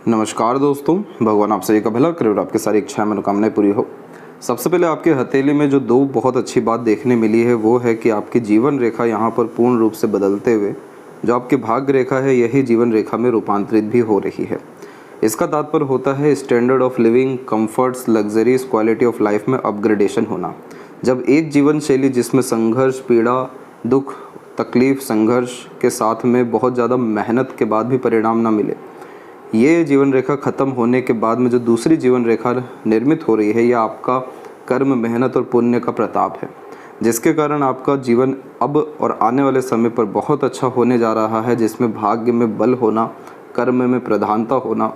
नमस्कार दोस्तों, भगवान आप सभी का भला करे और आपकी सारी इच्छाएं मनोकामनाएं पूरी हो। सबसे पहले आपके हथेली में जो दो बहुत अच्छी बात देखने मिली है वो है कि आपकी जीवन रेखा यहाँ पर पूर्ण रूप से बदलते हुए जो आपकी भाग्य रेखा है यही जीवन रेखा में रूपांतरित भी हो रही है। इसका तात्पर्य होता है standard of living, comforts, luxuries, quality of life में अपग्रेडेशन होना। जब एक जीवन शैली जिसमें संघर्ष, पीड़ा, दुख, तकलीफ, संघर्ष के साथ में बहुत ज़्यादा मेहनत के बाद भी परिणाम ना मिले, ये जीवन रेखा ख़त्म होने के बाद में जो दूसरी जीवन रेखा निर्मित हो रही है यह आपका कर्म, मेहनत और पुण्य का प्रताप है, जिसके कारण आपका जीवन अब और आने वाले समय पर बहुत अच्छा होने जा रहा है, जिसमें भाग्य में बल होना, कर्म में प्रधानता होना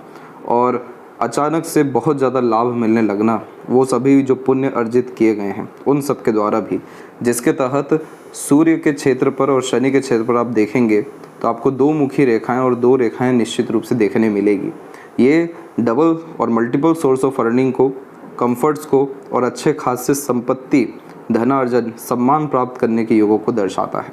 और अचानक से बहुत ज़्यादा लाभ मिलने लगना, वो सभी जो पुण्य अर्जित किए गए हैं उन सब के द्वारा भी, जिसके तहत सूर्य के क्षेत्र पर और शनि के क्षेत्र पर आप देखेंगे तो आपको दो मुखी रेखाएं और दो रेखाएं निश्चित रूप से देखने मिलेगी। ये डबल और मल्टीपल सोर्स ऑफ अर्निंग को, कंफर्ट्स को और अच्छे खासे संपत्ति, धनार्जन, सम्मान प्राप्त करने के योगों को दर्शाता है।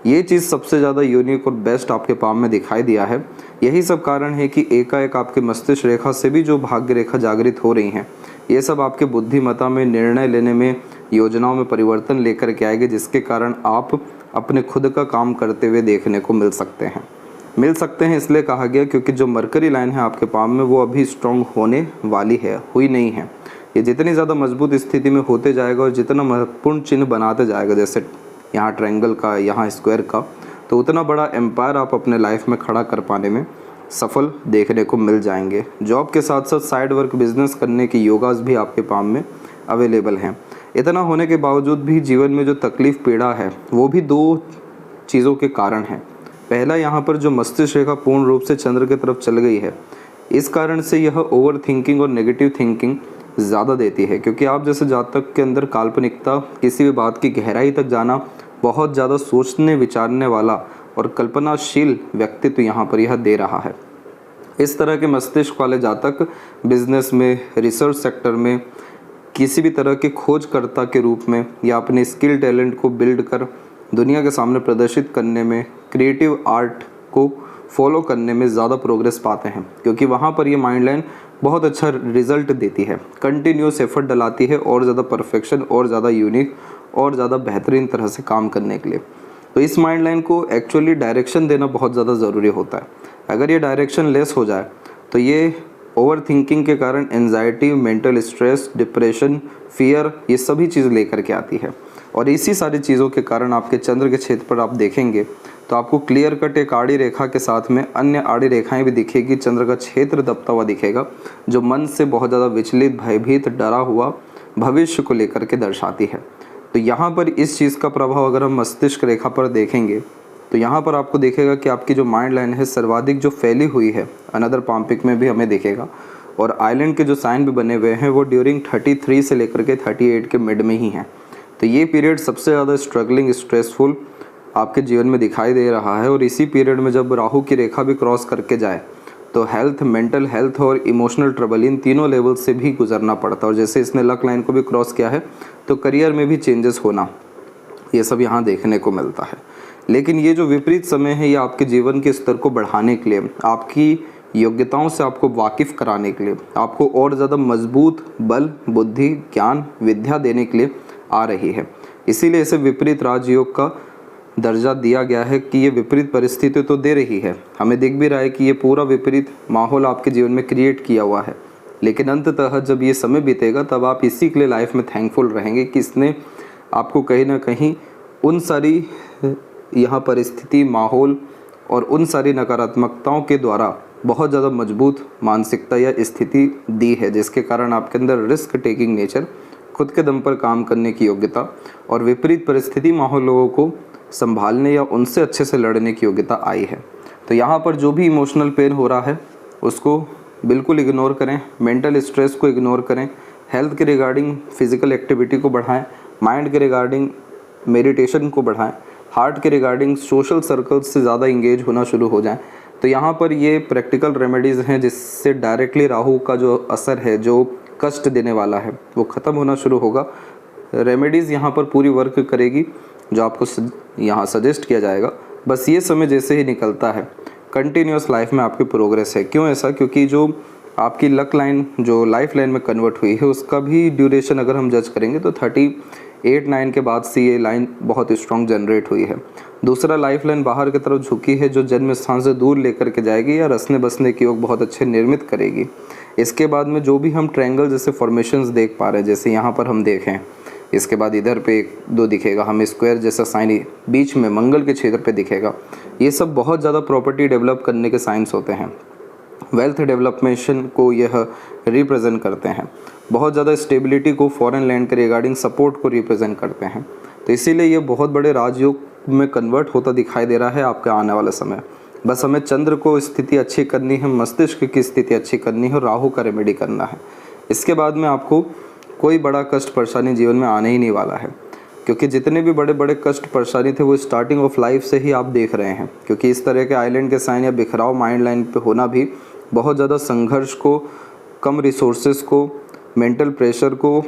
ये चीज़ सबसे ज़्यादा यूनिक और बेस्ट आपके पाम में दिखाई दिया है। यही सब कारण है कि एकाएक आपके मस्तिष्क रेखा से भी जो भाग्य रेखा जागृत हो रही हैं, ये सब आपके बुद्धिमत्ता में, निर्णय लेने में, योजनाओं में परिवर्तन लेकर के आएंगे, जिसके कारण आप अपने खुद का काम करते हुए देखने को मिल सकते हैं। इसलिए कहा गया क्योंकि जो मरकरी लाइन है आपके पाम में वो अभी स्ट्रॉन्ग होने वाली है, हुई नहीं है। ये जितनी ज़्यादा मजबूत स्थिति में होते जाएगा और जितना महत्वपूर्ण चिन्ह बनाते जाएगा, जैसे यहाँ ट्रायंगल का, यहाँ स्क्वायर का, तो उतना बड़ा एम्पायर आप अपने लाइफ में खड़ा कर पाने में सफल देखने को मिल जाएंगे। जॉब के साथ साथ साइड वर्क, बिजनेस करने की योगास भी आपके पाम में अवेलेबल हैं। इतना होने के बावजूद भी जीवन में जो तकलीफ, पीड़ा है वो भी दो चीज़ों के कारण है। पहला, यहाँ पर जो मस्तिष्क रेखा पूर्ण रूप से चंद्र की तरफ चल गई है, इस कारण से यह ओवर थिंकिंग और नेगेटिव थिंकिंग ज़्यादा देती है, क्योंकि आप जैसे जातक के अंदर काल्पनिकता, किसी भी बात की गहराई तक जाना, बहुत ज़्यादा सोचने विचारने वाला और कल्पनाशील व्यक्तित्व यहाँ पर यह दे रहा है। इस तरह के मस्तिष्क वाले जातक बिजनेस में, रिसर्च सेक्टर में, किसी भी तरह के खोजकर्ता के रूप में या अपने स्किल टैलेंट को बिल्ड कर दुनिया के सामने प्रदर्शित करने में, क्रिएटिव आर्ट को फॉलो करने में ज़्यादा प्रोग्रेस पाते हैं, क्योंकि वहाँ पर ये माइंड लाइन बहुत अच्छा रिजल्ट देती है, कंटिन्यूस एफर्ट डलाती है और ज़्यादा परफेक्शन और ज़्यादा यूनिक और ज़्यादा बेहतरीन तरह से काम करने के लिए। तो इस माइंड लाइन को एक्चुअली डायरेक्शन देना बहुत ज़्यादा ज़रूरी होता है। अगर ये डायरेक्शन लेस हो जाए तो ये ओवर थिंकिंग के कारण anxiety, mental stress, depression, fear, ये सभी चीज़ लेकर के आती है। और इसी सारी चीज़ों के कारण आपके चंद्र के क्षेत्र पर आप देखेंगे तो आपको क्लियर कट एक आड़ी रेखा के साथ में अन्य आड़ी रेखाएं भी दिखेगी। चंद्र का क्षेत्र दबता हुआ दिखेगा, जो मन से बहुत ज़्यादा विचलित, भयभीत, डरा हुआ भविष्य को लेकर के दर्शाती है। तो यहाँ पर इस चीज़ का प्रभाव अगर हम मस्तिष्क रेखा पर देखेंगे तो यहाँ पर आपको दिखेगा कि आपकी जो माइंड लाइन है सर्वाधिक जो फैली हुई है, अनदर पाम्पिक में भी हमें दिखेगा। और आइलैंड के जो साइन भी बने हुए हैं वो ड्यूरिंग 33 से लेकर के 38 के मिड में ही हैं। तो ये पीरियड सबसे ज़्यादा स्ट्रगलिंग, स्ट्रेसफुल आपके जीवन में दिखाई दे रहा है। और इसी पीरियड में जब राहु की रेखा भी क्रॉस करके जाए तो हेल्थ, मेंटल हेल्थ और इमोशनल ट्रबल, इन तीनों लेवल से भी गुजरना पड़ता है। और जैसे इसने लक लाइन को भी क्रॉस किया है तो करियर में भी चेंजेस होना, ये सब यहाँ देखने को मिलता है। लेकिन ये जो विपरीत समय है ये आपके जीवन के स्तर को बढ़ाने के लिए, आपकी योग्यताओं से आपको वाकिफ़ कराने के लिए, आपको और ज़्यादा मजबूत बल, बुद्धि, ज्ञान, विद्या देने के लिए आ रही है। इसीलिए इसे विपरीत राजयोग का दर्जा दिया गया है कि ये विपरीत परिस्थिति तो दे रही है, हमें दिख भी रहा है कि ये पूरा विपरीत माहौल आपके जीवन में क्रिएट किया हुआ है। लेकिन अंततः जब ये समय बीतेगा तब आप इसी के लिए लाइफ में थैंकफुल रहेंगे कि इसने आपको कहीं ना कहीं उन सारी यहाँ परिस्थिति, माहौल और उन सारी नकारात्मकताओं के द्वारा बहुत ज़्यादा मजबूत मानसिकता या स्थिति दी है, जिसके कारण आपके अंदर रिस्क टेकिंग नेचर, खुद के दम पर काम करने की योग्यता और विपरीत परिस्थिति, माहौल, लोगों को संभालने या उनसे अच्छे से लड़ने की योग्यता आई है। तो यहाँ पर जो भी इमोशनल पेन हो रहा है उसको बिल्कुल इग्नोर करें, मेंटल स्ट्रेस को इग्नोर करें, हेल्थ के रिगार्डिंग फिज़िकल एक्टिविटी को बढ़ाएं, माइंड के रिगार्डिंग मेडिटेशन को बढ़ाएं, हार्ट के रिगार्डिंग सोशल सर्कल्स से ज़्यादा इंगेज होना शुरू हो जाएं। तो यहाँ पर ये प्रैक्टिकल रेमेडीज़ हैं जिससे डायरेक्टली राहु का जो असर है, जो कष्ट देने वाला है, वो ख़त्म होना शुरू होगा। रेमेडीज़ यहाँ पर पूरी वर्क करेगी जो आपको यहाँ सजेस्ट किया जाएगा। बस ये समय जैसे ही निकलता है कंटिन्यूस लाइफ में आपकी प्रोग्रेस है। क्यों ऐसा? क्योंकि जो आपकी लक लाइन जो लाइफ लाइन में कन्वर्ट हुई है उसका भी ड्यूरेशन अगर हम जज करेंगे तो 38-9 के बाद से ये लाइन बहुत स्ट्रॉन्ग जनरेट हुई है। दूसरा, लाइफ लाइन बाहर की तरफ झुकी है जो जन्म स्थान से दूर लेकर के जाएगी या रसने बसने की योग बहुत अच्छे निर्मित करेगी। इसके बाद में जो भी हम ट्रायंगल जैसे फॉर्मेशंस देख पा रहे हैं, जैसे यहाँ पर हम देखें, इसके बाद इधर पे 1-2 दिखेगा, हमें स्क्वायर जैसा साइन बीच में मंगल के क्षेत्र पे दिखेगा। ये सब बहुत ज़्यादा प्रॉपर्टी डेवलप करने के साइंस होते हैं, वेल्थ डेवलपमेशन को यह रिप्रेजेंट करते हैं, बहुत ज़्यादा स्टेबिलिटी को, फॉरेन लैंड के रिगार्डिंग सपोर्ट को रिप्रेजेंट करते हैं। तो इसीलिए ये बहुत बड़े राजयोग में कन्वर्ट होता दिखाई दे रहा है आपका आने वाला समय। बस हमें चंद्र को स्थिति अच्छी करनी है, मस्तिष्क की स्थिति अच्छी करनी है और राहु का रेमेडी करना है। इसके बाद में आपको कोई बड़ा कष्ट परेशानी जीवन में आने ही नहीं वाला है, क्योंकि जितने भी बड़े बड़े कष्ट परेशानी थे वो स्टार्टिंग ऑफ लाइफ से ही आप देख रहे हैं। क्योंकि इस तरह के आइलैंड के साइन या बिखराव माइंड लाइन पे होना भी बहुत ज़्यादा संघर्ष को, कम रिसोर्सेज को, मेंटल प्रेशर को,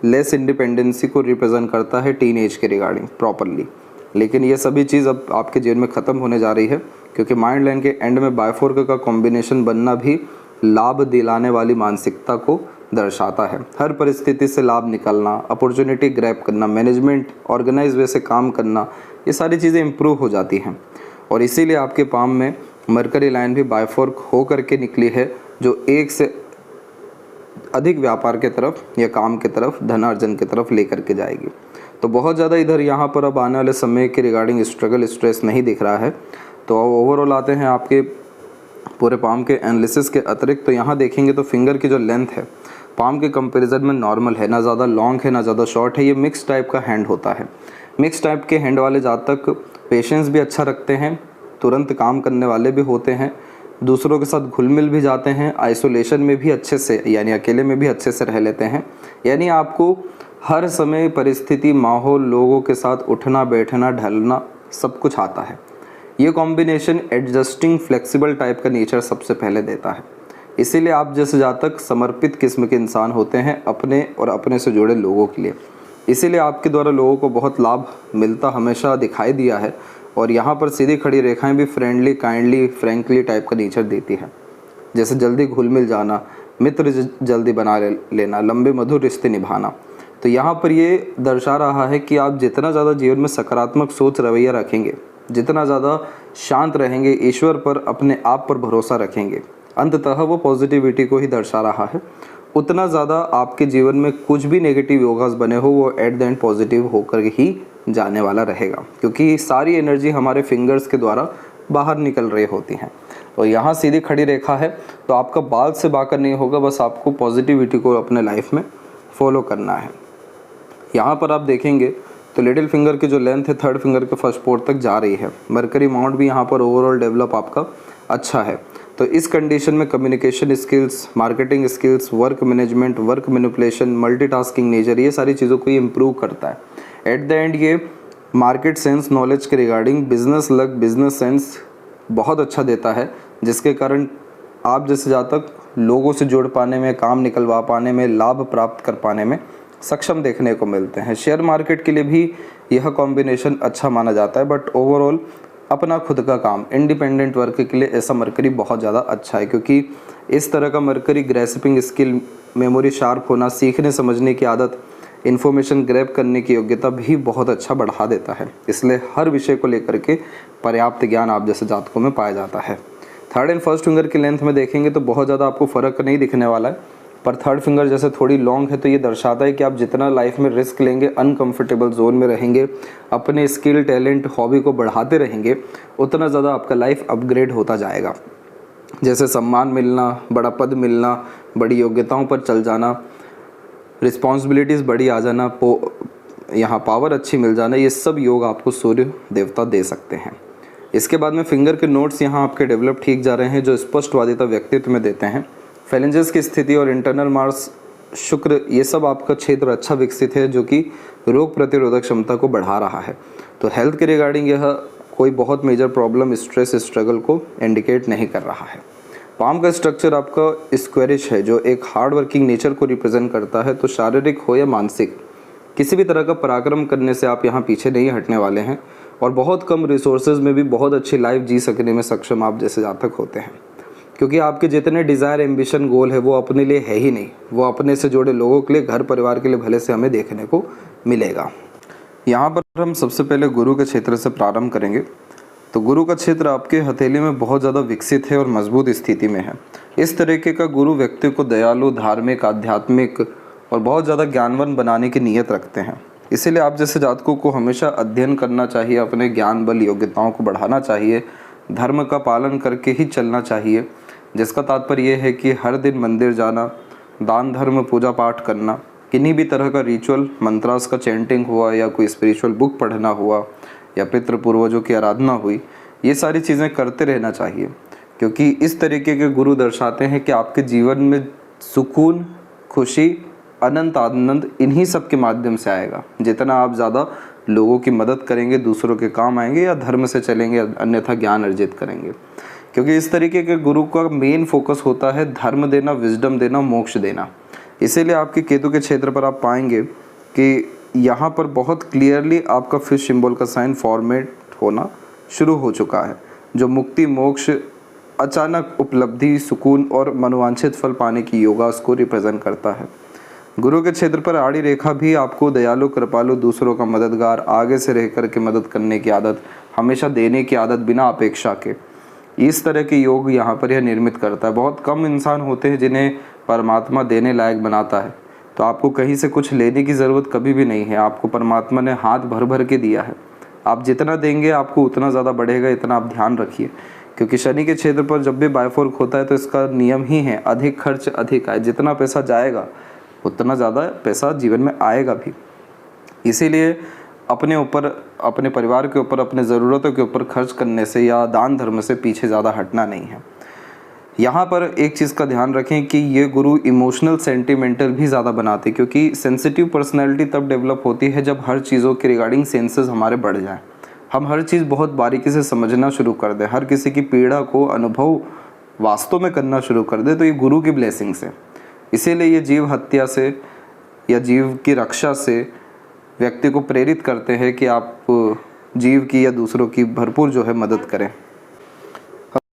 लेस इंडिपेंडेंसी को रिप्रेजेंट करता है टीन एज के रिगार्डिंग प्रॉपरली। लेकिन ये सभी चीज़ अब आपके जीवन में ख़त्म होने जा रही है, क्योंकि माइंड लाइन के एंड में बायफोर्क का कॉम्बिनेशन बनना भी लाभ दिलाने वाली मानसिकता को दर्शाता है। हर परिस्थिति से लाभ निकालना, अपॉर्चुनिटी ग्रैब करना, मैनेजमेंट, ऑर्गेनाइज वे से काम करना, ये सारी चीज़ें इंप्रूव हो जाती हैं। और इसीलिए आपके पाम में मरकरी लाइन भी बायफोर्क हो करके निकली है, जो एक से अधिक व्यापार के तरफ या काम के तरफ, धनार्जन की तरफ लेकर के जाएगी। तो बहुत ज़्यादा इधर यहाँ पर अब आने वाले समय के रिगार्डिंग स्ट्रगल, स्ट्रेस नहीं दिख रहा है। तो ओवरऑल आते हैं आपके पूरे पाम के एनालिसिस के अतिरिक्त। तो यहाँ देखेंगे तो फिंगर की जो लेंथ है पाम के कंपैरिजन में नॉर्मल है, ना ज़्यादा लॉन्ग है ना ज़्यादा शॉर्ट है। ये मिक्स टाइप का हैंड होता है। मिक्स टाइप के हैंड वाले जातक पेशेंस भी अच्छा रखते हैं, तुरंत काम करने वाले भी होते हैं, दूसरों के साथ घुल मिल भी जाते हैं, आइसोलेशन में भी अच्छे से यानी अकेले में भी अच्छे से रह लेते हैं। यानी आपको हर समय परिस्थिति, माहौल, लोगों के साथ उठना बैठना, ढलना सब कुछ आता है। ये कॉम्बिनेशन एडजस्टिंग, फ्लेक्सिबल टाइप का नेचर सबसे पहले देता है। इसीलिए आप जैसे जातक समर्पित किस्म के इंसान होते हैं अपने और अपने से जुड़े लोगों के लिए। इसीलिए आपके द्वारा लोगों को बहुत लाभ मिलता हमेशा दिखाई दिया है। और यहाँ पर सीधी खड़ी रेखाएं भी फ्रेंडली, काइंडली, फ्रैंकली टाइप का नेचर देती है। जैसे जल्दी घुल मिल जाना, मित्र जल्दी बना लेना, लंबे मधुर रिश्ते निभाना। तो यहाँ पर ये दर्शा रहा है कि आप जितना ज़्यादा जीवन में सकारात्मक सोच रवैया रखेंगे, जितना ज़्यादा शांत रहेंगे, ईश्वर पर, अपने आप पर भरोसा रखेंगे, अंततः वो पॉजिटिविटी को ही दर्शा रहा है, उतना ज़्यादा आपके जीवन में कुछ भी नेगेटिव योगास बने हो वो एट द एंड पॉजिटिव होकर ही जाने वाला रहेगा। क्योंकि सारी एनर्जी हमारे फिंगर्स के द्वारा बाहर निकल रही होती हैं। और यहाँ सीधी खड़ी रेखा है तो आपका बाल से बाकर नहीं होगा, बस आपको पॉजिटिविटी को अपने लाइफ में फॉलो करना है। यहाँ पर आप देखेंगे तो लिटिल फिंगर की जो लेंथ है थर्ड फिंगर के फर्स्ट पोर्ट तक जा रही है। मरकरी माउंट भी यहाँ पर ओवरऑल डेवलप आपका अच्छा है। तो इस कंडीशन में communication skills, marketing skills, work management, work manipulation, multitasking nature, ये सारी चीज़ों को ये इम्प्रूव करता है। एट द एंड ये मार्केट सेंस, नॉलेज के regarding, business luck, business sense बहुत अच्छा देता है, जिसके कारण आप जैसे जातक लोगों से जुड़ पाने में, काम निकलवा पाने में, लाभ प्राप्त कर पाने में सक्षम देखने को मिलते हैं। शेयर मार्केट के लिए भी यह कॉम्बिनेशन अच्छा माना जाता है, बट ओवरऑल अपना खुद का काम, इंडिपेंडेंट वर्क के लिए ऐसा मरकरी बहुत ज़्यादा अच्छा है। क्योंकि इस तरह का mercury grasping skill, memory sharp होना, सीखने समझने की आदत, इन्फॉर्मेशन ग्रैब करने की योग्यता भी बहुत अच्छा बढ़ा देता है। इसलिए हर विषय को लेकर के पर्याप्त ज्ञान आप जैसे जातकों में पाया जाता है। थर्ड एंड फर्स्ट फिंगर की लेंथ में देखेंगे तो बहुत ज़्यादा आपको फ़र्क नहीं दिखने वाला है, पर थर्ड फिंगर जैसे थोड़ी लॉन्ग है तो ये दर्शाता है कि आप जितना लाइफ में रिस्क लेंगे, अनकंफर्टेबल जोन में रहेंगे, अपने स्किल, टैलेंट, हॉबी को बढ़ाते रहेंगे, उतना ज़्यादा आपका लाइफ अपग्रेड होता जाएगा। जैसे सम्मान मिलना, बड़ा पद मिलना, बड़ी योग्यताओं पर चल जाना, रिस्पॉन्सिबिलिटीज़ बड़ी आ जाना, यहाँ पावर अच्छी मिल जाना, ये सब योग आपको सूर्य देवता दे सकते हैं। इसके बाद में फिंगर के नोट्स यहाँ आपके डेवलप ठीक जा रहे हैं, जो स्पष्टवादिता व्यक्तित्व में देते हैं। फैलेंजेस की स्थिति और इंटरनल मार्स, शुक्र, ये सब आपका क्षेत्र अच्छा विकसित है, जो कि रोग प्रतिरोधक क्षमता को बढ़ा रहा है। तो हेल्थ के रिगार्डिंग यह कोई बहुत मेजर प्रॉब्लम, स्ट्रेस, स्ट्रगल को इंडिकेट नहीं कर रहा है। पाम का स्ट्रक्चर आपका स्क्वेरिश है, जो एक हार्ड वर्किंग नेचर को रिप्रेजेंट करता है। तो शारीरिक हो या मानसिक, किसी भी तरह का पराक्रम करने से आप यहाँ पीछे नहीं हटने वाले हैं। और बहुत कम रिसोर्सेज में भी बहुत अच्छी लाइफ जी सकने में सक्षम आप जैसे जातक होते हैं, क्योंकि आपके जितने डिज़ायर, एम्बिशन, गोल है वो अपने लिए है ही नहीं, वो अपने से जुड़े लोगों के लिए, घर परिवार के लिए भले से हमें देखने को मिलेगा। यहाँ पर हम सबसे पहले गुरु के क्षेत्र से प्रारंभ करेंगे। तो गुरु का क्षेत्र आपके हथेली में बहुत ज़्यादा विकसित है और मजबूत स्थिति में है। इस तरीके का गुरु व्यक्ति को दयालु, धार्मिक, आध्यात्मिक और बहुत ज़्यादा ज्ञानवान बनाने की नीयत रखते हैं। इसीलिए आप जैसे जातकों को हमेशा अध्ययन करना चाहिए, अपने ज्ञान, बल, योग्यताओं को बढ़ाना चाहिए, धर्म का पालन करके ही चलना चाहिए, जिसका तात्पर्य यह है कि हर दिन मंदिर जाना, दान धर्म, पूजा पाठ करना, किन्हीं भी तरह का रिचुअल, मंत्रास का चैंटिंग हुआ या कोई स्पिरिचुअल बुक पढ़ना हुआ या पितृ पूर्वजों की आराधना हुई, ये सारी चीज़ें करते रहना चाहिए, क्योंकि इस तरीके के गुरु दर्शाते हैं कि आपके जीवन में सुकून, खुशी, अनंत आनंद इन्हीं सब के माध्यम से आएगा। जितना आप ज़्यादा लोगों की मदद करेंगे, दूसरों के काम आएंगे या धर्म से चलेंगे, अन्यथा ज्ञान अर्जित करेंगे, क्योंकि इस तरीके के गुरु का मेन फोकस होता है धर्म देना, विजडम देना, मोक्ष देना। इसीलिए आपके केतु के क्षेत्र पर आप पाएंगे कि यहाँ पर बहुत क्लियरली आपका फिश सिंबल का साइन फॉर्मेट होना शुरू हो चुका है, जो मुक्ति, मोक्ष, अचानक उपलब्धि, सुकून और मनोवांछित फल पाने की योगास को रिप्रेजेंट करता है। गुरु के क्षेत्र पर आड़ी रेखा भी आपको दयालु, कृपालु, दूसरों का मददगार, आगे से रह कर के मदद करने की आदत, हमेशा देने की आदत बिना अपेक्षा के, इस तरह के योग यहाँ पर यह निर्मित करता है। बहुत कम इंसान होते हैं जिन्हें परमात्मा देने लायक बनाता है। तो आपको कहीं से कुछ लेने की ज़रूरत कभी भी नहीं है, आपको परमात्मा ने हाथ भर भर के दिया है। आप जितना देंगे आपको उतना ज़्यादा बढ़ेगा, इतना आप ध्यान रखिए, क्योंकि शनि के क्षेत्र पर जब भी बायफोर्क होता है तो इसका नियम ही है अधिक खर्च अधिक आय। जितना पैसा जाएगा उतना ज़्यादा पैसा जीवन में आएगा भी। इसीलिए अपने ऊपर, अपने परिवार के ऊपर, अपने ज़रूरतों के ऊपर खर्च करने से या दान धर्म से पीछे ज़्यादा हटना नहीं है। यहाँ पर एक चीज़ का ध्यान रखें कि ये गुरु इमोशनल, सेंटिमेंटल भी ज़्यादा बनाते हैं, क्योंकि सेंसिटिव पर्सनैलिटी तब डेवलप होती है जब हर चीज़ों के रिगार्डिंग सेंसेस हमारे बढ़ जाएं, हम हर चीज़ बहुत बारीकी से समझना शुरू कर दें, हर किसी की पीड़ा को अनुभव वास्तव में करना शुरू कर दें। तो ये गुरु की ब्लेसिंग से, इसीलिए ये जीव हत्या से या जीव की रक्षा से व्यक्ति को प्रेरित करते हैं कि आप जीव की या दूसरों की भरपूर जो है मदद करें।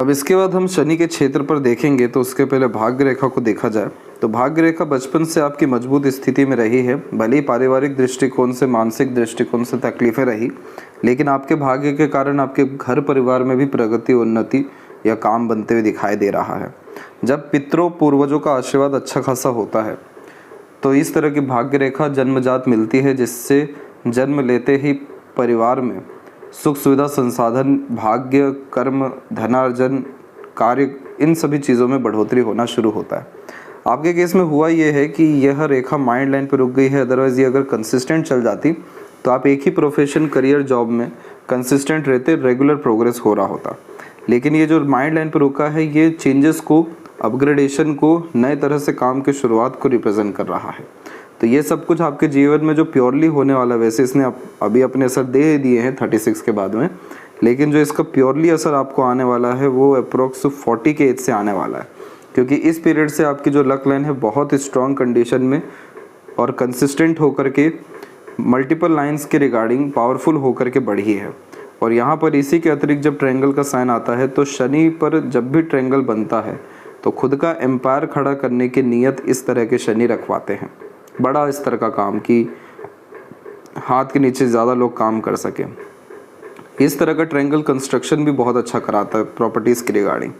अब इसके बाद हम शनि के क्षेत्र पर देखेंगे, तो उसके पहले भाग्य रेखा को देखा जाए तो भाग्य रेखा बचपन से आपकी मजबूत स्थिति में रही है। भले ही पारिवारिक दृष्टिकोण से, मानसिक दृष्टिकोण से तकलीफें रही, लेकिन आपके भाग्य के कारण आपके घर परिवार में भी प्रगति, उन्नति या काम बनते हुए दिखाई दे रहा है। जब पितरों, पूर्वजों का आशीर्वाद अच्छा खासा होता है तो इस तरह की भाग्य रेखा जन्मजात मिलती है, जिससे जन्म लेते ही परिवार में सुख सुविधा, संसाधन, भाग्य, कर्म, धनार्जन, कार्य, इन सभी चीज़ों में बढ़ोतरी होना शुरू होता है। आपके केस में हुआ ये है कि यह रेखा माइंड लाइन पर रुक गई है, अदरवाइज़ ये अगर कंसिस्टेंट चल जाती तो आप एक ही प्रोफेशन, करियर, जॉब में कंसिस्टेंट रहते, रेगुलर प्रोग्रेस हो रहा होता। लेकिन ये जो माइंड लाइन पर रुका है, ये चेंजेस को, अपग्रेडेशन को, नए तरह से काम की शुरुआत को रिप्रेजेंट कर रहा है। तो ये सब कुछ आपके जीवन में जो प्योरली होने वाला, वैसे इसने अभी अपने असर दे दिए हैं 36 के बाद में, लेकिन जो इसका प्योरली असर आपको आने वाला है वो अप्रोक्स 40 के एज से आने वाला है, क्योंकि इस पीरियड से आपकी जो लक लाइन है बहुत स्ट्रॉन्ग कंडीशन में और कंसिस्टेंट होकर के मल्टीपल लाइन्स के रिगार्डिंग पावरफुल होकर के बढ़ी है। और यहाँ पर इसी के अतिरिक्त जब ट्रायंगल का साइन आता है तो शनि पर जब भी ट्रायंगल बनता है तो खुद का एम्पायर खड़ा करने की नीयत इस तरह के शनि रखवाते हैं, बड़ा स्तर का काम, कि हाथ के नीचे ज़्यादा लोग काम कर सकें। इस तरह का ट्रायंगल कंस्ट्रक्शन भी बहुत अच्छा कराता है प्रॉपर्टीज़ के रिगार्डिंग।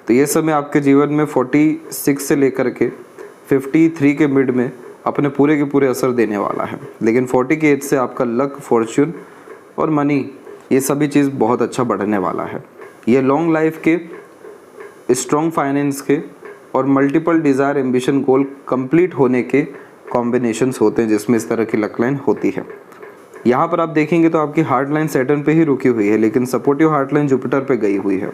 तो ये समय आपके जीवन में 46 से लेकर के 53 के मिड में अपने पूरे के पूरे असर देने वाला है। लेकिन 40 के एज से आपका लक, फॉर्च्यून और मनी, ये सभी चीज़ बहुत अच्छा बढ़ने वाला है। ये लॉन्ग लाइफ के, स्ट्रॉन्ग फाइनेंस के और मल्टीपल डिज़ायर, एम्बिशन, गोल कंप्लीट होने के कॉम्बिनेशंस होते हैं, जिसमें इस तरह की लक लाइन होती है। यहाँ पर आप देखेंगे तो आपकी हार्ट लाइन सैटर्न पे ही रुकी हुई है, लेकिन सपोर्टिव हार्ट लाइन जुपिटर पे गई हुई है।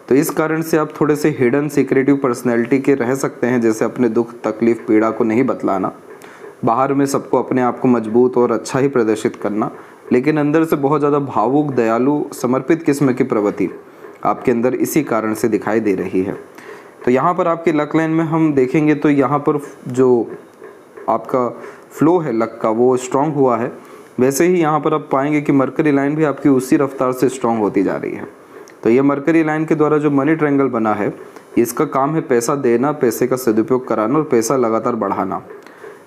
तो इस कारण से आप थोड़े से हिडन, सीक्रेटिव पर्सनैलिटी के रह सकते हैं, जैसे अपने दुख, तकलीफ, पीड़ा को नहीं बतलाना, बाहर में सबको अपने आप को मजबूत और अच्छा ही प्रदर्शित करना, लेकिन अंदर से बहुत ज़्यादा भावुक, दयालु, समर्पित किस्म की प्रवृत्ति आपके अंदर इसी कारण से दिखाई दे रही है। तो यहाँ पर आपकी लक लाइन में हम देखेंगे तो यहाँ पर जो आपका फ्लो है लक का वो स्ट्रॉन्ग हुआ है। वैसे ही यहाँ पर आप पाएंगे कि मरकरी लाइन भी आपकी उसी रफ्तार से स्ट्रांग होती जा रही है। तो ये मरकरी लाइन के द्वारा जो मनी ट्रायंगल बना है, इसका काम है पैसा देना, पैसे का सदुपयोग कराना और पैसा लगातार बढ़ाना।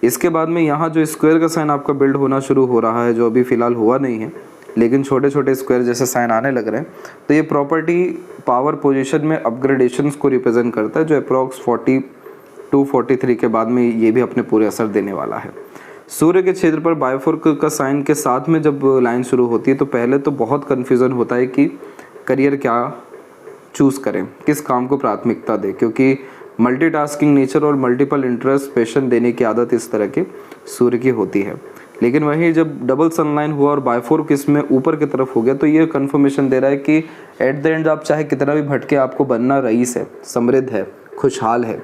इसके बाद में यहाँ जो स्क्वायर का साइन आपका बिल्ड होना शुरू हो रहा है, जो अभी फ़िलहाल हुआ नहीं है, लेकिन छोटे छोटे स्क्वायर जैसे साइन आने लग रहे हैं, तो ये प्रॉपर्टी पावर पोजीशन में अपग्रेडेशंस को रिप्रेजेंट करता है, जो अप्रॉक्स 42-43 के बाद में ये भी अपने पूरे असर देने वाला है। सूर्य के क्षेत्र पर बायोफोर्क का साइन के साथ में जब लाइन शुरू होती है, तो पहले तो बहुत कन्फ्यूज़न होता है कि करियर क्या चूज़ करें, किस काम को प्राथमिकता दें, क्योंकि मल्टीटास्किंग नेचर और मल्टीपल इंटरेस्ट पैशन देने की आदत इस तरह के सूर्य की होती है। लेकिन वहीं जब डबल सनलाइन हुआ और बायफोर्क इसमें ऊपर की तरफ हो गया, तो ये कन्फर्मेशन दे रहा है कि एट द एंड आप चाहे कितना भी भटके, आपको बनना रईस है, समृद्ध है, खुशहाल है।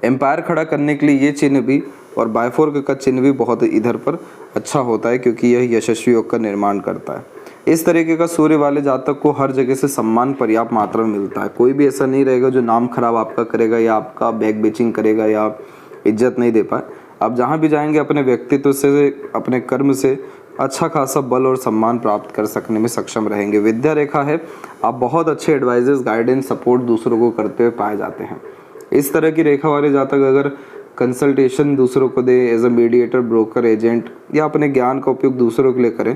एम्पायर खड़ा करने के लिए ये चिन्ह भी और बायफोर्क का चिन्ह भी बहुत इधर पर अच्छा होता है, क्योंकि यह यशस्वी योग का निर्माण करता है। इस तरीके का सूर्य वाले जातक को हर जगह से सम्मान पर्याप्त मात्रा में मिलता है। कोई भी ऐसा नहीं रहेगा जो नाम खराब आपका करेगा या आपका बैक बेचिंग करेगा या इज्जत नहीं दे पाए। आप जहाँ भी जाएंगे अपने व्यक्तित्व से, अपने कर्म से अच्छा खासा बल और सम्मान प्राप्त कर सकने में सक्षम रहेंगे। विद्या रेखा है, आप बहुत अच्छे एडवाइजेस, गाइडेंस, सपोर्ट दूसरों को करते हुए पाए जाते हैं। इस तरह की रेखा वाले जातक अगर कंसल्टेशन दूसरों को दे, as a mediator, broker, agent या अपने ज्ञान का उपयोग दूसरों के लिए करें,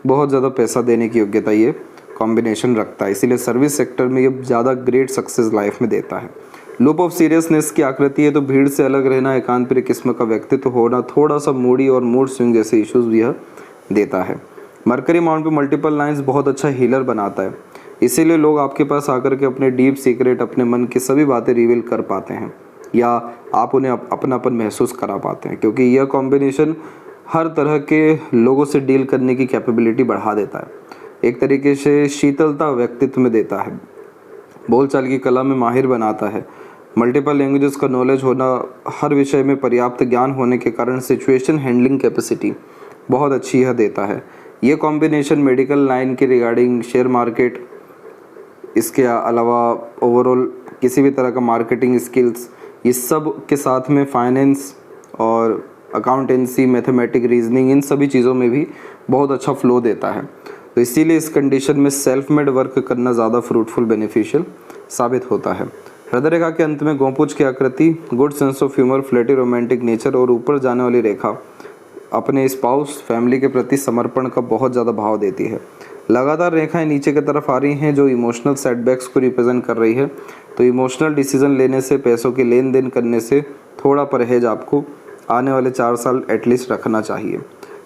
बहुत ज़्यादा पैसा देने की योग्यता ये कॉम्बिनेशन रखता है। इसीलिए सर्विस सेक्टर में ये ज़्यादा ग्रेट सक्सेस लाइफ में देता है। लूप ऑफ सीरियसनेस की आकृति है, तो भीड़ से अलग रहना, एकांत प्रिय किस्म का व्यक्तित्व होना, थोड़ा सा मूडी और मूड स्विंग जैसे इश्यूज भी यह देता है। मरकरी माउंट पे मल्टीपल लाइंस बहुत अच्छा हीलर बनाता है, इसीलिए लोग आपके पास आकर के अपने डीप सीक्रेट, अपने मन की सभी बातें रिवील कर पाते हैं या आप उन्हें अपनापन महसूस करा पाते हैं, क्योंकि यह कॉम्बिनेशन हर तरह के लोगों से डील करने की कैपेबिलिटी बढ़ा देता है। एक तरीके से शीतलता व्यक्तित्व में देता है, बोलचाल की कला में माहिर बनाता है। मल्टीपल लैंग्वेजेस का नॉलेज होना, हर विषय में पर्याप्त ज्ञान होने के कारण सिचुएशन हैंडलिंग कैपेसिटी बहुत अच्छी यह देता है। ये कॉम्बिनेशन मेडिकल लाइन के रिगार्डिंग, शेयर मार्केट, इसके अलावा ओवरऑल किसी भी तरह का मार्केटिंग स्किल्स, इस सब के साथ में फाइनेंस और अकाउंटेंसी, मैथमेटिक, रीजनिंग, इन सभी चीज़ों में भी बहुत अच्छा फ्लो देता है। तो इसीलिए इस कंडीशन में सेल्फ मेड वर्क करना ज़्यादा फ्रूटफुल, बेनिफिशियल साबित होता है। हृदय रेखा के अंत में गोपुंज की आकृति good sense of humour, flirty, romantic nature और ऊपर जाने वाली रेखा अपने स्पाउस, फैमिली के प्रति समर्पण का बहुत ज़्यादा भाव देती है। लगातार रेखाएं नीचे की तरफ आ रही हैं, जो इमोशनल सेटबैक्स को रिप्रेजेंट कर रही है। तो इमोशनल डिसीजन लेने से, पैसों के लेन देन करने से थोड़ा परहेज आपको आने वाले 4 साल एटलीस्ट रखना चाहिए।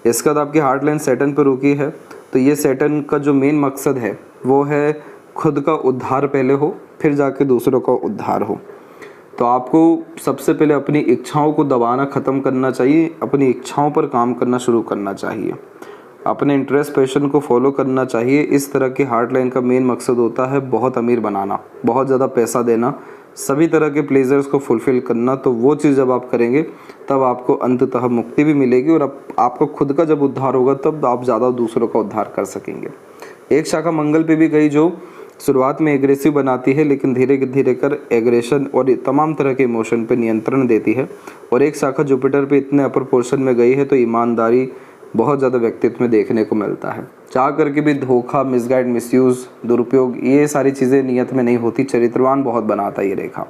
इसके बाद आपकी हार्ट लाइन सैटर्न पर रुकी है, तो ये सैटर्न का जो मेन मकसद है वो है खुद का उद्धार पहले हो, फिर जाके दूसरों का उद्धार हो। तो आपको सबसे पहले अपनी इच्छाओं को दबाना ख़त्म करना चाहिए, अपनी इच्छाओं पर काम करना शुरू करना चाहिए, अपने इंटरेस्ट, पैशन को फॉलो करना चाहिए। इस तरह की हार्ट लाइन का मेन मकसद होता है बहुत अमीर बनाना, बहुत ज़्यादा पैसा देना, सभी तरह के प्लेजर्स को फुलफ़िल करना। तो वो चीज़ जब आप करेंगे तब आपको अंततः मुक्ति भी मिलेगी और आपको खुद का जब उद्धार होगा तब आप ज़्यादा दूसरों का उद्धार कर सकेंगे। एक शाखा मंगल पे भी गई, जो शुरुआत में एग्रेसिव बनाती है, लेकिन धीरे धीरे कर एग्रेशन और तमाम तरह के इमोशन पे नियंत्रण देती है। और एक शाखा जुपिटर पे इतने अपर पोर्शन में गई है, तो ईमानदारी बहुत ज़्यादा व्यक्तित्व में देखने को मिलता है। चाह करके भी धोखा, मिसगाइड, मिसयूज़, दुरुपयोग, ये सारी चीज़ें नियत में नहीं होती। चरित्रवान बहुत बनाता है ये रेखा।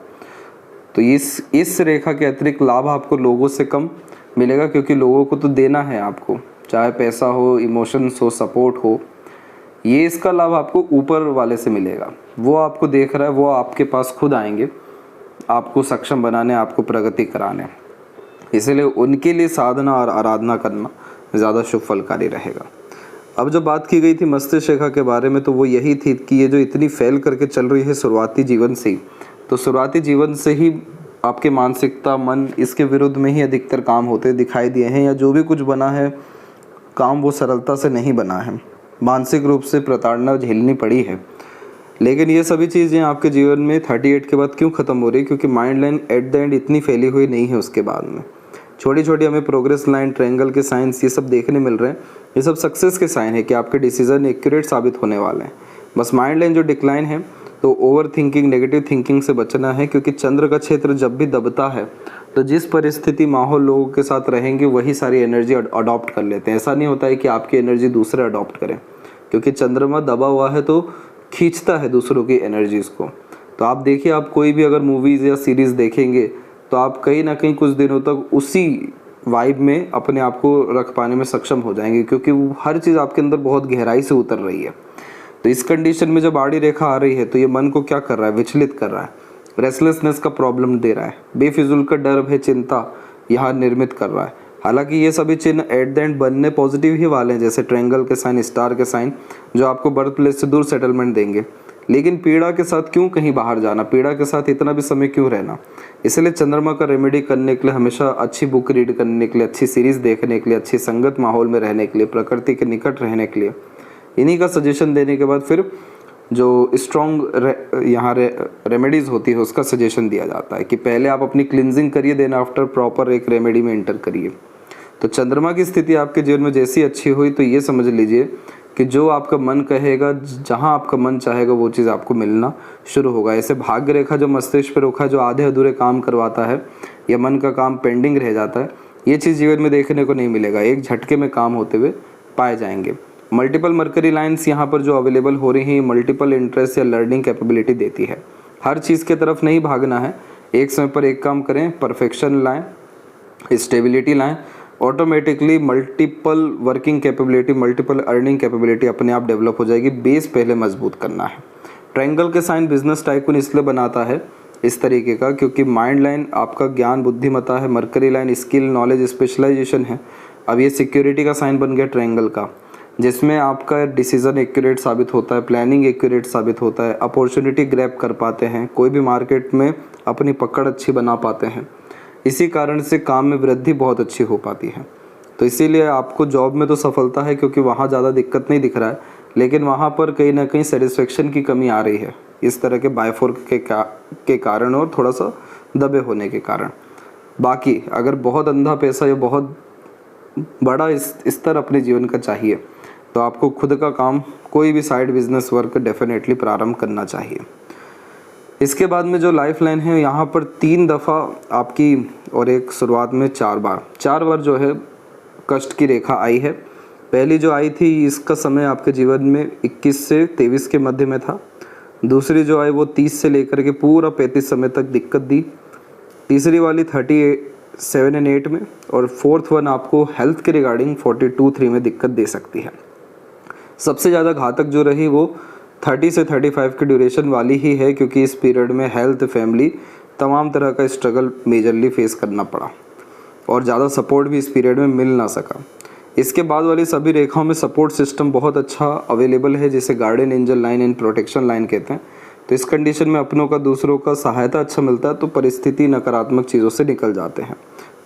तो इस रेखा के अतिरिक्त लाभ आपको लोगों से कम मिलेगा, क्योंकि लोगों को तो देना है आपको, चाहे पैसा हो, इमोशंस हो, सपोर्ट हो। ये इसका लाभ आपको ऊपर वाले से मिलेगा, वो आपको देख रहा है, वो आपके पास खुद आएंगे आपको सक्षम बनाने, आपको प्रगति कराने। इसलिए उनके लिए साधना और आराधना करना ज़्यादा शुभ फलकारी रहेगा। अब जब बात की गई थी मस्तिष्क रेखा के बारे में, तो वो यही थी कि ये जो इतनी फैल करके चल रही है शुरुआती जीवन से ही, तो शुरुआती जीवन से ही आपके मानसिकता, मन, इसके विरुद्ध में ही अधिकतर काम होते दिखाई दिए हैं, या जो भी कुछ बना है काम वो सरलता से नहीं बना है, मानसिक रूप से प्रताड़ना झेलनी पड़ी है। लेकिन ये सभी चीज़ें आपके जीवन में 38 के बाद क्यों ख़त्म हो रही है? क्योंकि mind line at the end इतनी फैली हुई नहीं है। उसके बाद में छोटी छोटी हमें प्रोग्रेस लाइन, ट्रायंगल के साइंस, ये सब देखने मिल रहे हैं। ये सब सक्सेस के साइन है कि आपके डिसीजन एक्यूरेट साबित होने वाले हैं। बस माइंड लाइन जो डिक्लाइन है, तो ओवर थिंकिंग, नेगेटिव थिंकिंग से बचना है, क्योंकि चंद्र का क्षेत्र जब भी दबता है तो जिस परिस्थिति माहौल लोगों के साथ रहेंगे वही सारी एनर्जी अडॉप्ट कर लेते हैं। ऐसा नहीं होता है कि आपकी एनर्जी दूसरे अडॉप्ट करें, क्योंकि चंद्रमा दबा हुआ है तो खींचता है दूसरों की एनर्जीज़ को। तो आप देखिए, आप कोई भी अगर मूवीज़ या सीरीज़ देखेंगे तो आप कहीं ना कहीं कुछ दिनों तक उसी वाइब में अपने आप को रख पाने में सक्षम हो जाएंगे, क्योंकि वो हर चीज़ आपके अंदर बहुत गहराई से उतर रही है। तो इस कंडीशन में जब आड़ी रेखा आ रही है तो ये मन को क्या कर रहा है, विचलित कर रहा है, रेस्टलेसनेस का प्रॉब्लम दे रहा है, बेफिजुल का डर भय चिंता यहाँ निर्मित कर रहा है। हालांकि ये सभी चिन्ह एट द एंड बनने पॉजिटिव ही वाले हैं, जैसे ट्रायंगल के साइन, स्टार के साइन, जो आपको बर्थ प्लेस से दूर सेटलमेंट देंगे। लेकिन पीड़ा के साथ क्यों कहीं बाहर जाना, पीड़ा के साथ इतना भी समय क्यों रहना। इसलिए चंद्रमा का रेमेडी करने के लिए हमेशा अच्छी बुक रीड करने के लिए, अच्छी सीरीज़ देखने के लिए, अच्छी संगत माहौल में रहने के लिए, प्रकृति के निकट रहने के लिए, इन्हीं का सजेशन देने के बाद फिर जो स्ट्रॉन्ग यहाँ रेमेडीज़ होती है उसका सजेशन दिया जाता है कि पहले आप अपनी क्लिनजिंग करिए, देन आफ्टर प्रॉपर एक रेमेडी में एंटर करिए। तो चंद्रमा की स्थिति आपके जीवन में जैसी अच्छी हुई तो ये समझ लीजिए कि जो आपका मन कहेगा, जहाँ आपका मन चाहेगा वो चीज़ आपको मिलना शुरू होगा। ऐसे भाग्य रेखा जो मस्तिष्क पर रेखा जो आधे अधूरे काम करवाता है या मन का काम पेंडिंग रह जाता है, ये चीज़ जीवन में देखने को नहीं मिलेगा, एक झटके में काम होते हुए पाए जाएंगे। मल्टीपल मरकरी लाइन्स यहाँ पर जो अवेलेबल हो रही हैं, मल्टीपल इंटरेस्ट या लर्निंग कैपेबिलिटी देती है। हर चीज़ की तरफ नहीं भागना है, एक समय पर एक काम करें, परफेक्शन लाएं, स्टेबिलिटी लाएं, automatically multiple working capability, multiple earning capability अपने आप डेवलप हो जाएगी। बेस पहले मजबूत करना है। ट्रायंगल के साइन बिजनेस टाइकून इसलिए बनाता है इस तरीके का, क्योंकि माइंड लाइन आपका ज्ञान बुद्धिमत्ता है, mercury line skill knowledge specialisation है। अब ये सिक्योरिटी का साइन बन गया ट्रायंगल का, जिसमें आपका डिसीजन एक्यूरेट साबित होता है, प्लानिंग एक्यूरेट साबित होता है, अपॉर्चुनिटी ग्रैब कर पाते हैं, कोई भी मार्केट में अपनी पकड़ अच्छी बना पाते हैं। इसी कारण से काम में वृद्धि बहुत अच्छी हो पाती है। तो इसीलिए आपको जॉब में तो सफलता है, क्योंकि वहाँ ज़्यादा दिक्कत नहीं दिख रहा है, लेकिन वहाँ पर कहीं ना कहीं सेटिस्फेक्शन की कमी आ रही है, इस तरह के बायफोर्क के कारण और थोड़ा सा दबे होने के कारण। बाकी अगर बहुत अंधा पैसा या बहुत बड़ा स्तर अपने जीवन का चाहिए तो आपको खुद का काम, कोई भी साइड बिजनेस वर्क डेफिनेटली प्रारंभ करना चाहिए। इसके बाद में जो लाइफ लाइन है, यहाँ पर 3 दफ़ा आपकी और एक शुरुआत में 4 बार जो है कष्ट की रेखा आई है। पहली जो आई थी इसका समय आपके जीवन में 21 से 23 के मध्य में था। दूसरी जो आई वो 30 से लेकर के पूरा 35 समय तक दिक्कत दी। तीसरी वाली 37 और 8 में, और फोर्थ वन आपको हेल्थ के रिगार्डिंग 42-3 में दिक्कत दे सकती है। सबसे ज़्यादा घातक जो रही वो 30 से 35 की ड्यूरेशन वाली ही है, क्योंकि इस पीरियड में हेल्थ, फैमिली, तमाम तरह का स्ट्रगल मेजरली फेस करना पड़ा और ज़्यादा सपोर्ट भी इस पीरियड में मिल ना सका। इसके बाद वाली सभी रेखाओं में सपोर्ट सिस्टम बहुत अच्छा अवेलेबल है, जिसे guardian angel line and protection line कहते हैं। तो इस कंडीशन में अपनों का दूसरों का सहायता अच्छा मिलता है, तो परिस्थिति नकारात्मक चीज़ों से निकल जाते हैं।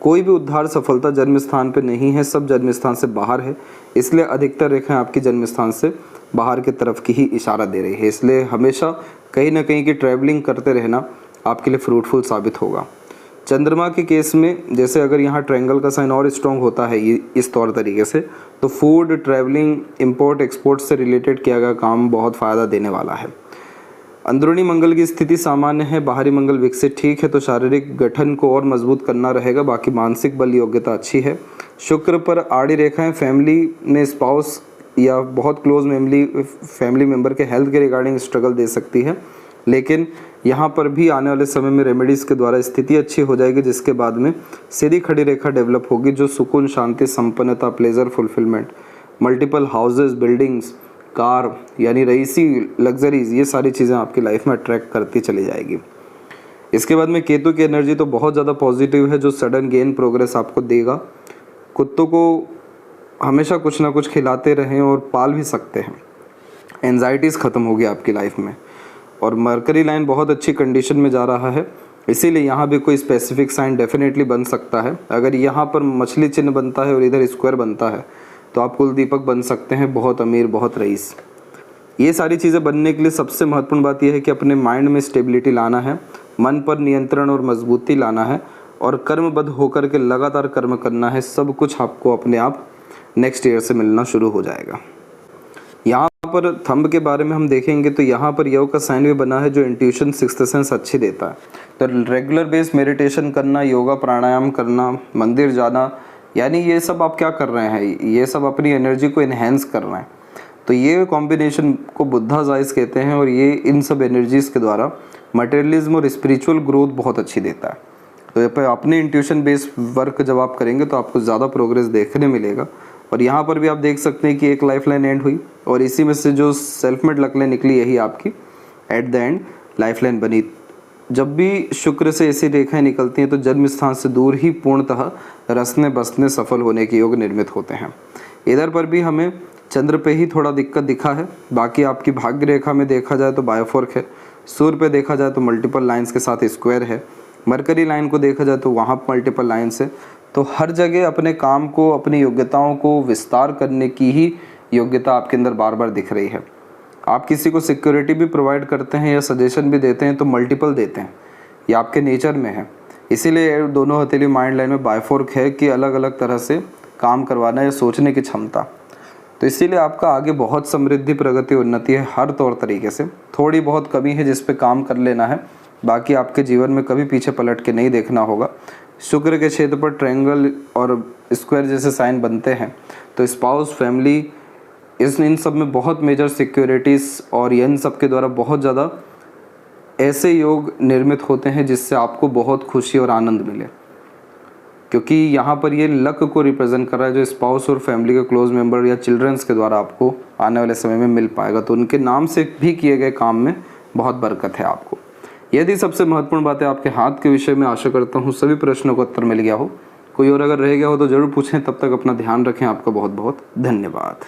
कोई भी उद्धार सफलता जन्म स्थान पे नहीं है, सब जन्म स्थान से बाहर है। इसलिए अधिकतर रेखाएं आपकी जन्म स्थान से बाहर की तरफ की ही इशारा दे रही है। इसलिए हमेशा कहीं ना कहीं की ट्रैवलिंग करते रहना आपके लिए फ्रूटफुल साबित होगा। चंद्रमा के केस में जैसे अगर यहाँ ट्रायंगल का साइन और स्ट्रॉन्ग होता है इस तौर तरीके से, तो फूड, ट्रैवलिंग, इंपोर्ट एक्सपोर्ट से रिलेटेड किया गया काम बहुत फ़ायदा देने वाला है। अंदरूनी मंगल की स्थिति सामान्य है, बाहरी मंगल विकसित ठीक है, तो शारीरिक गठन को और मजबूत करना रहेगा। बाकी मानसिक बल योग्यता अच्छी है। शुक्र पर आड़ी रेखाएं फैमिली में स्पाउस या बहुत क्लोज फैमिली मेम्बर के हेल्थ के रिगार्डिंग स्ट्रगल दे सकती है, लेकिन यहाँ पर भी आने वाले समय में रेमेडीज़ के द्वारा स्थिति अच्छी हो जाएगी, जिसके बाद में सीधी खड़ी रेखा डेवलप होगी, जो सुकून, शांति, संपन्नता, pleasure, fulfilment, multiple houses, buildings, car यानी रईसी लग्जरीज, ये सारी चीज़ें आपकी लाइफ में अट्रैक्ट करती चली जाएगी। इसके बाद में केतु की एनर्जी तो बहुत ज़्यादा पॉजिटिव है, जो सडन गेन प्रोग्रेस आपको देगा। कुत्तों को हमेशा कुछ ना कुछ खिलाते रहें और पाल भी सकते हैं। एंजाइटीज़ ख़त्म होगी आपकी लाइफ में। और मरकरी लाइन बहुत अच्छी कंडीशन में जा रहा है, इसीलिए यहाँ भी कोई स्पेसिफिक साइन डेफिनेटली बन सकता है। अगर यहाँ पर मछली चिन्ह बनता है और इधर स्क्वायर बनता है तो आप कुल दीपक बन सकते हैं, बहुत अमीर, बहुत रईस। ये सारी चीज़ें बनने के लिए सबसे महत्वपूर्ण बात यह है कि अपने माइंड में स्टेबिलिटी लाना है, मन पर नियंत्रण और मजबूती लाना है, और कर्मबद्ध होकर के लगातार कर्म करना है। सब कुछ आपको अपने आप नेक्स्ट ईयर से मिलना शुरू हो जाएगा। यहाँ पर थंब के बारे में हम देखेंगे तो यहाँ पर योग का साइन भी बना है जो इंट्यूशन सिक्स्थ सेंस अच्छी देता है। तो रेगुलर बेस मेडिटेशन करना, योगा प्राणायाम करना, मंदिर जाना, यानी ये सब आप क्या कर रहे हैं, ये सब अपनी एनर्जी को इन्हेंस कर रहे हैं। तो ये कॉम्बिनेशन को बुद्धा जाइज कहते हैं और ये इन सब एनर्जीज़ के द्वारा मटेरियलिज्म और स्पिरिचुअल ग्रोथ बहुत अच्छी देता है। तो यहाँ पर अपने इंट्यूशन बेस्ड वर्क जब आप करेंगे तो आपको ज़्यादा प्रोग्रेस देखने मिलेगा। और यहाँ पर भी आप देख सकते हैं कि एक लाइफ लाइन एंड हुई और इसी में से जो सेल्फ मेड लकलें निकली यही आपकी at the end life line बनी। जब भी शुक्र से ऐसी रेखाएं निकलती हैं तो जन्म स्थान से दूर ही पूर्णतः रसने बसने सफल होने के योग निर्मित होते हैं। इधर पर भी हमें चंद्र पे ही थोड़ा दिक्कत दिखा है, बाकी आपकी भाग्य रेखा में देखा जाए तो बायोफोर्क है, सूर्य पे देखा जाए तो मल्टीपल लाइंस के साथ स्क्वायर है, मरकरी लाइन को देखा जाए तो वहाँ मल्टीपल लाइंस है। तो हर जगह अपने काम को, अपनी योग्यताओं को विस्तार करने की ही योग्यता आपके अंदर बार बार दिख रही है। आप किसी को सिक्योरिटी भी प्रोवाइड करते हैं या सजेशन भी देते हैं तो मल्टीपल देते हैं, ये आपके नेचर में है। इसीलिए दोनों हथेली माइंड लाइन में बायफोर्क है कि अलग अलग तरह से काम करवाना या सोचने की क्षमता। तो इसीलिए आपका आगे बहुत समृद्धि, प्रगति, उन्नति है हर तौर तरीके से। थोड़ी बहुत कमी है जिस पे काम कर लेना है, बाकी आपके जीवन में कभी पीछे पलट के नहीं देखना होगा। शुक्र के क्षेत्र पर ट्रायंगल और स्क्वायर जैसे साइन बनते हैं तो स्पाउस, फैमिली, इन सब में बहुत मेजर सिक्योरिटीज़ और इन सब के द्वारा बहुत ज़्यादा ऐसे योग निर्मित होते हैं जिससे आपको बहुत खुशी और आनंद मिले, क्योंकि यहाँ पर ये लक को रिप्रेजेंट कर रहा है जो स्पाउस और फैमिली के क्लोज मेंबर या चिल्ड्रंस के द्वारा आपको आने वाले समय में मिल पाएगा। तो उनके नाम से भी किए गए काम में बहुत बरकत है आपको। यदि सबसे महत्वपूर्ण बातें आपके हाथ के विषय में, आशा करता हूँ सभी प्रश्नों का उत्तर मिल गया हो। कोई और अगर रह गया हो तो ज़रूर पूछें। तब तक अपना ध्यान रखें। आपका बहुत बहुत धन्यवाद।